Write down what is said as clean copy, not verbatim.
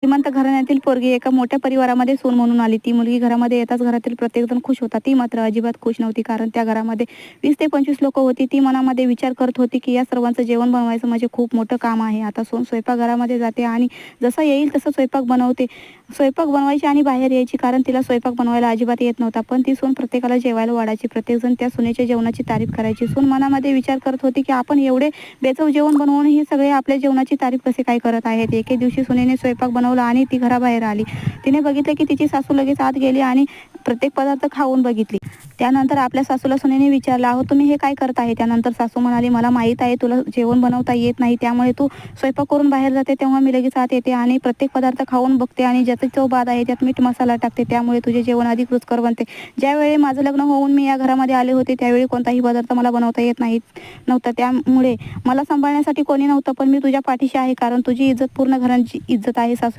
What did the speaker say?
श्रीमंत घराण्यातील पोरगी एका मोठ्या परिवारामध्ये सून म्हणून आली. ती मुलगी घरामध्ये येताच घरातील प्रत्येकजण खुश होता. ती मात्र अजिबात खुश नव्हती, कारण त्या घरामध्ये 20 ते 25 लोकं होती. ती मनामध्ये विचार करत होती, की या सर्वांचं जेवण बनवायचं म्हणजे खूप मोठं काम आहे. आता सून स्वयंपाकघरामध्ये जाते आणि जसं येईल तसं स्वयंपाक बनवते. स्वयंपाक बनवायची आणि बाहेर यायची, कारण तिला स्वयंपाक बनवायला अजिबात येत नव्हता. पण ती सून प्रत्येकाला जेवायला वाढायची. प्रत्येकजण त्या सुनेच्या जेवणाची तारीफ करायची. सून मनामध्ये विचार करत होती, की आपण एवढे बेचव जेवण बनवूनही सगळे आपल्या जेवणाची तारीफ कसे काय करत आहेत. एके दिवशी सुनेने स्वयंपाक बनवला आणि ती घराबाहेर आली. तिने बघितले, की तिची सासू लगेच आत गेली आणि प्रत्येक पदार्थ खाऊन बघितली. त्यानंतर आपल्या सासूला सुनेने विचारलं, "अहो, तुम्ही हे काय करत आहे?" त्यानंतर सासू म्हणाली, "मला माहीत आहे तुला जेवण बनवता येत नाही, त्यामुळे तू स्वयंपाक करून बाहेर जाते तेव्हा मी लगेच आत येते आणि प्रत्येक पदार्थ खाऊन बघते आणि ज्याची चव बाद आहे त्यात मीठ मसाला टाकते, त्यामुळे तुझे जेवण अधिक रुचकर बनते. ज्यावेळी माझं लग्न होऊन मी या घरामध्ये आले होते त्यावेळी कोणताही पदार्थ मला बनवता येत नव्हता. त्यामुळे मला सांभाळण्यासाठी कोणी नव्हतं, पण मी तुझ्या पाठीशी आहे, कारण तुझी इज्जत पूर्ण घराची इज्जत आहे." सासू